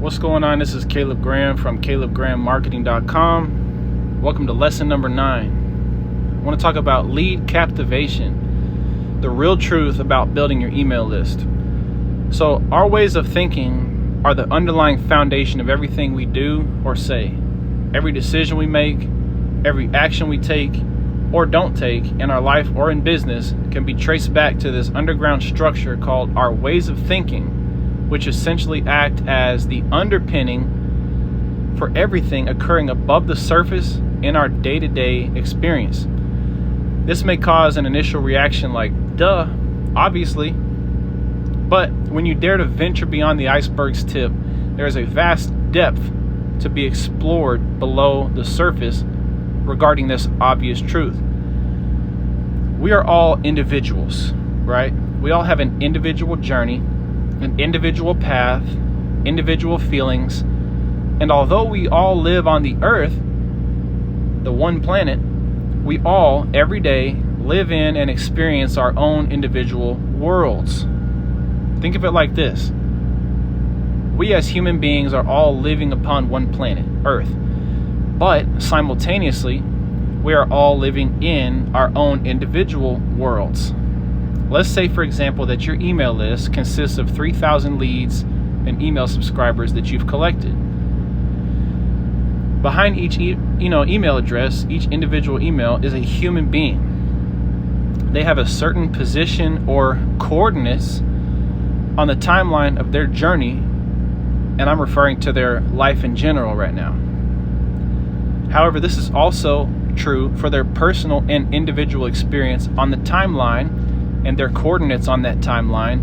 What's going on? This is Caleb Graham from CalebGrahamMarketing.com. Welcome to lesson number 9. I want to talk about lead captivation, the real truth about building your email list. So our ways of thinking are the underlying foundation of everything we do or say. Every decision we make, every action we take or don't take in our life or in business can be traced back to this underground structure called our ways of thinking, which essentially act as the underpinning for everything occurring above the surface in our day-to-day experience. This may cause an initial reaction like, duh, obviously. But when you dare to venture beyond the iceberg's tip, there is a vast depth to be explored below the surface regarding this obvious truth. We are all individuals, right? We all have an individual journey, an individual path, individual feelings, and although we all live on the earth, the one planet, we all, every day, live in and experience our own individual worlds. Think of it like this. We as human beings are all living upon one planet, Earth, but simultaneously, we are all living in our own individual worlds. Let's say, for example, that your email list consists of 3,000 leads and email subscribers that you've collected. Behind each email address, each individual email is a human being. They have a certain position or coordinates on the timeline of their journey, and I'm referring to their life in general right now. However, this is also true for their personal and individual experience on the timeline and their coordinates on that timeline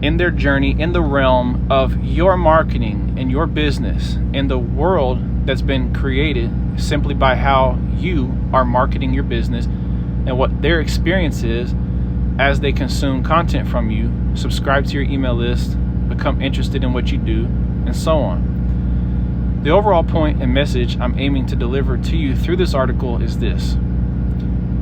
in their journey in the realm of your marketing and your business and the world that's been created simply by how you are marketing your business and what their experience is as they consume content from you, subscribe to your email list, become interested in what you do, and so on. The overall point and message I'm aiming to deliver to you through this article is this.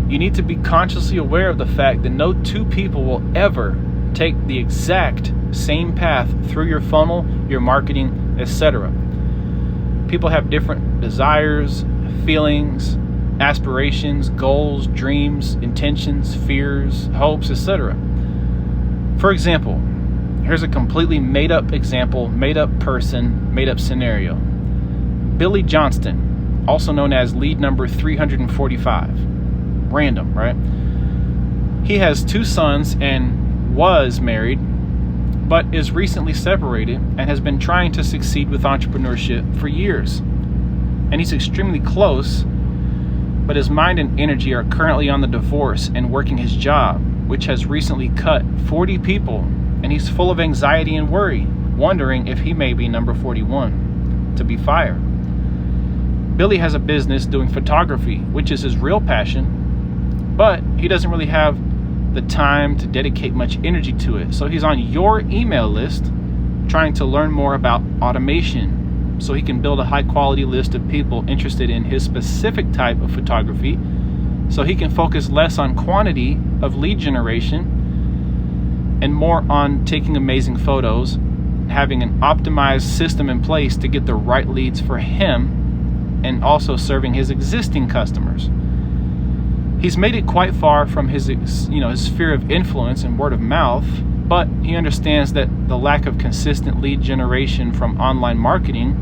You need to be consciously aware of the fact that no two people will ever take the exact same path through your funnel, your marketing, etc. People have different desires, feelings, aspirations, goals, dreams, intentions, fears, hopes, etc. For example, here's a completely made-up example, made-up person, made-up scenario. Billy Johnston, also known as lead number 345. Random, right? He has 2 sons and was married, but is recently separated and has been trying to succeed with entrepreneurship for years. And he's extremely close, but his mind and energy are currently on the divorce and working his job, which has recently cut 40 people, and he's full of anxiety and worry, wondering if he may be number 41 to be fired. Billy has a business doing photography, which is his real passion, but he doesn't really have the time to dedicate much energy to it. So he's on your email list trying to learn more about automation so he can build a high quality list of people interested in his specific type of photography so he can focus less on quantity of lead generation and more on taking amazing photos, having an optimized system in place to get the right leads for him and also serving his existing customers. He's made it quite far from his sphere of influence and word of mouth, but he understands that the lack of consistent lead generation from online marketing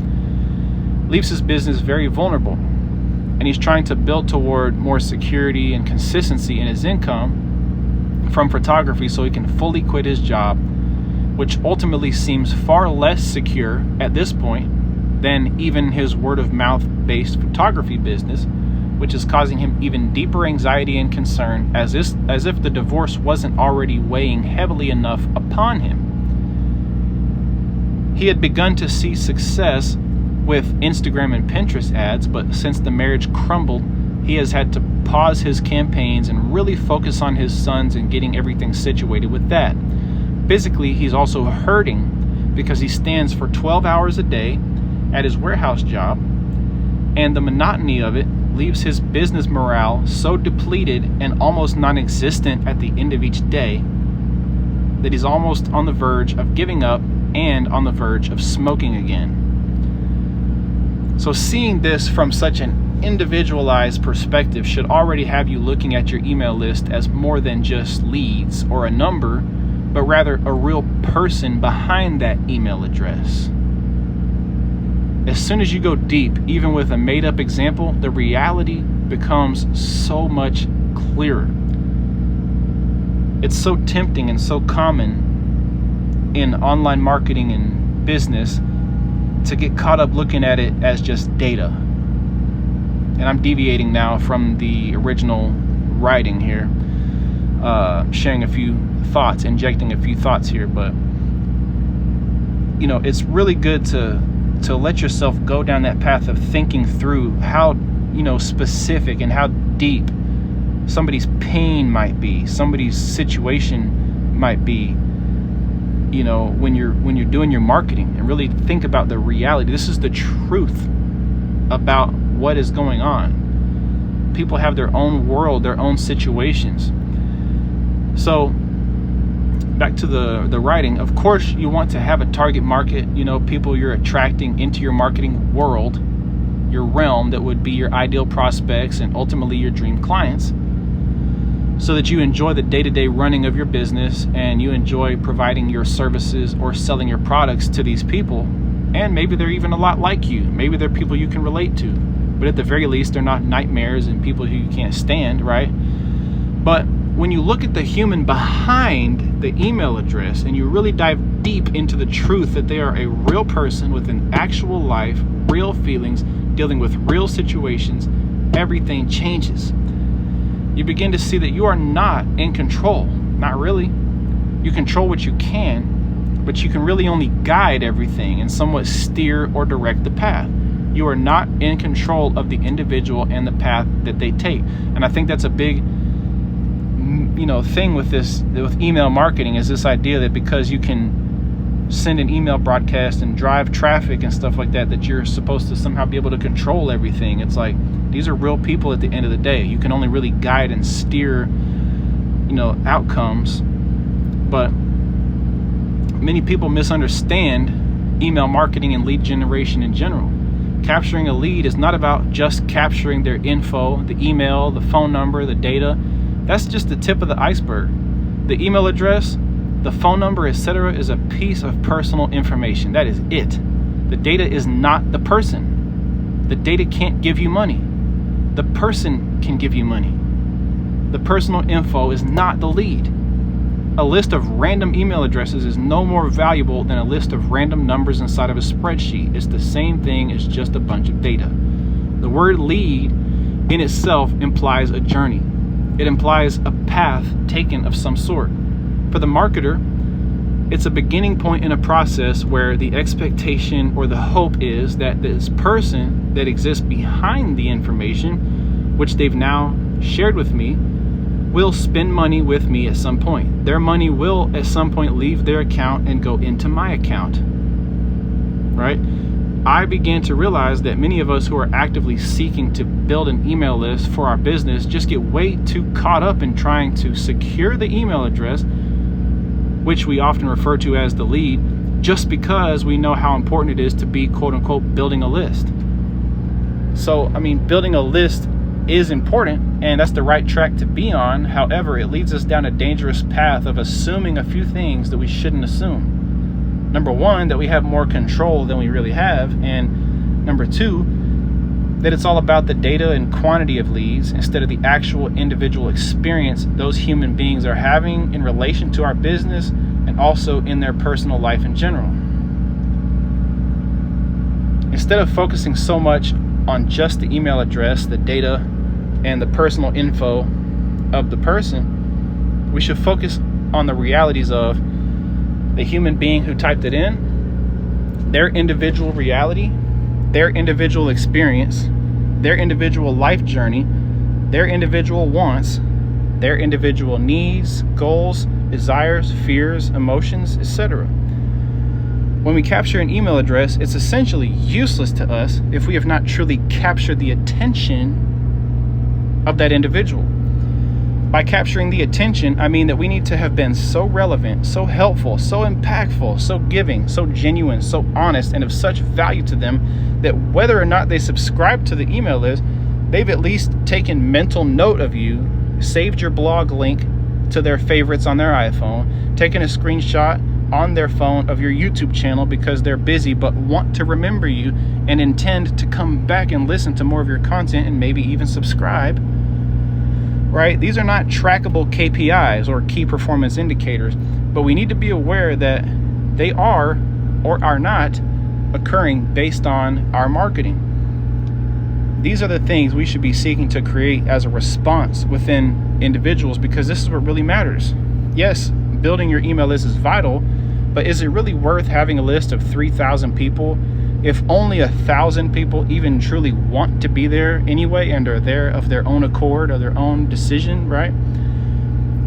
leaves his business very vulnerable. And he's trying to build toward more security and consistency in his income from photography so he can fully quit his job, which ultimately seems far less secure at this point than even his word of mouth based photography business, which is causing him even deeper anxiety and concern as if the divorce wasn't already weighing heavily enough upon him. He had begun to see success with Instagram and Pinterest ads, but since the marriage crumbled, he has had to pause his campaigns and really focus on his sons and getting everything situated with that. Physically, he's also hurting because he stands for 12 hours a day at his warehouse job, and the monotony of it leaves his business morale so depleted and almost non-existent at the end of each day that he's almost on the verge of giving up and on the verge of smoking again. So seeing this from such an individualized perspective should already have you looking at your email list as more than just leads or a number, but rather a real person behind that email address. As soon as you go deep, even with a made-up example, the reality becomes so much clearer. It's so tempting and so common in online marketing and business to get caught up looking at it as just data. And I'm deviating now from the original writing here, sharing a few thoughts, injecting a few thoughts here, but it's really good to let yourself go down that path of thinking through how specific and how deep somebody's pain might be, somebody's situation might be, when you're doing your marketing, and really think about the reality. This is the truth about what is going on. People have their own world, their own situations. So back to the writing, of course you want to have a target market, people you're attracting into your marketing world, your realm, that would be your ideal prospects and ultimately your dream clients, so that you enjoy the day-to-day running of your business and you enjoy providing your services or selling your products to these people. And maybe they're even a lot like you. Maybe they're people you can relate to, but at the very least they're not nightmares and people who you can't stand, right? But when you look at the human behind the email address and you really dive deep into the truth that they are a real person with an actual life, real feelings, dealing with real situations, everything changes. You begin to see that you are not in control. Not really. You control what you can, but you can really only guide everything and somewhat steer or direct the path. You are not in control of the individual and the path that they take. And I think that's a big thing with email marketing, is this idea that because you can send an email broadcast and drive traffic and stuff like that, that you're supposed to somehow be able to control everything. It's like, these are real people at the end of the day. You can only really guide and steer, outcomes. But many people misunderstand email marketing and lead generation in general. Capturing a lead is not about just capturing their info, the email, the phone number, the data. That's just the tip of the iceberg. The email address, the phone number, etc., is a piece of personal information. That is it. The data is not the person. The data can't give you money. The person can give you money. The personal info is not the lead. A list of random email addresses is no more valuable than a list of random numbers inside of a spreadsheet. It's the same thing as just a bunch of data. The word lead in itself implies a journey. It implies a path taken of some sort. For the marketer, it's a beginning point in a process where the expectation or the hope is that this person that exists behind the information, which they've now shared with me, will spend money with me at some point. Their money will at some point leave their account and go into my account, right? I began to realize that many of us who are actively seeking to build an email list for our business just get way too caught up in trying to secure the email address, which we often refer to as the lead, just because we know how important it is to be, quote unquote, building a list. So, building a list is important, and that's the right track to be on. However, it leads us down a dangerous path of assuming a few things that we shouldn't assume. Number one, that we have more control than we really have. And number two, that it's all about the data and quantity of leads instead of the actual individual experience those human beings are having in relation to our business and also in their personal life in general. Instead of focusing so much on just the email address, the data, and the personal info of the person, we should focus on the realities of the human being who typed it in, their individual reality, their individual experience, their individual life journey, their individual wants, their individual needs, goals, desires, fears, emotions, etc. When we capture an email address, it's essentially useless to us if we have not truly captured the attention of that individual. By capturing the attention, I mean that we need to have been so relevant, so helpful, so impactful, so giving, so genuine, so honest, and of such value to them that whether or not they subscribe to the email list, they've at least taken mental note of you, saved your blog link to their favorites on their iPhone, taken a screenshot on their phone of your YouTube channel because they're busy but want to remember you and intend to come back and listen to more of your content and maybe even subscribe. Right? These are not trackable KPIs or key performance indicators, but we need to be aware that they are or are not occurring based on our marketing. These are the things we should be seeking to create as a response within individuals, because this is what really matters. Yes, building your email list is vital, but is it really worth having a list of 3,000 people if only 1,000 people even truly want to be there anyway and are there of their own accord or their own decision, right?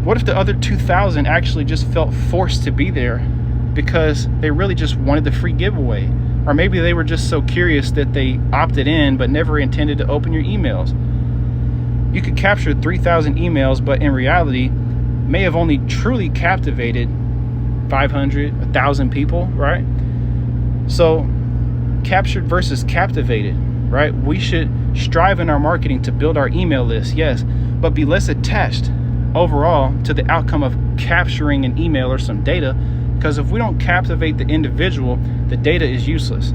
What if the other 2,000 actually just felt forced to be there because they really just wanted the free giveaway? Or maybe they were just so curious that they opted in but never intended to open your emails. You could capture 3,000 emails, but in reality may have only truly captivated 500, 1,000 people, right? So captured versus captivated, right? We should strive in our marketing to build our email list, yes, but be less attached overall to the outcome of capturing an email or some data, because if we don't captivate the individual, the data is useless.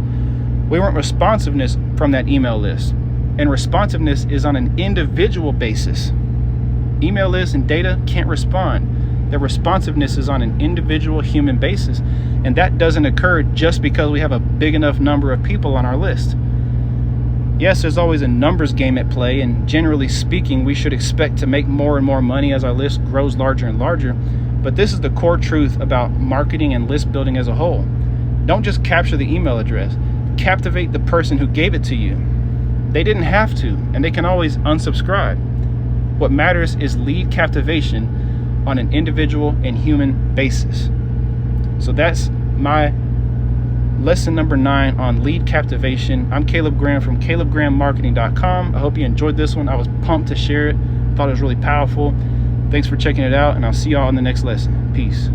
We want responsiveness from that email list, and responsiveness is on an individual basis. Email lists and data can't respond. Their responsiveness is on an individual human basis, and that doesn't occur just because we have a big enough number of people on our list. Yes, there's always a numbers game at play, and generally speaking, we should expect to make more and more money as our list grows larger and larger, but this is the core truth about marketing and list building as a whole. Don't just capture the email address, captivate the person who gave it to you. They didn't have to, and they can always unsubscribe. What matters is lead captivation on an individual and human basis. So that's my lesson number 9 on lead captivation. I'm Caleb Graham from calebgrahammarketing.com. I hope you enjoyed this one. I was pumped to share it. Thought it was really powerful. Thanks for checking it out, and I'll see y'all in the next lesson. Peace.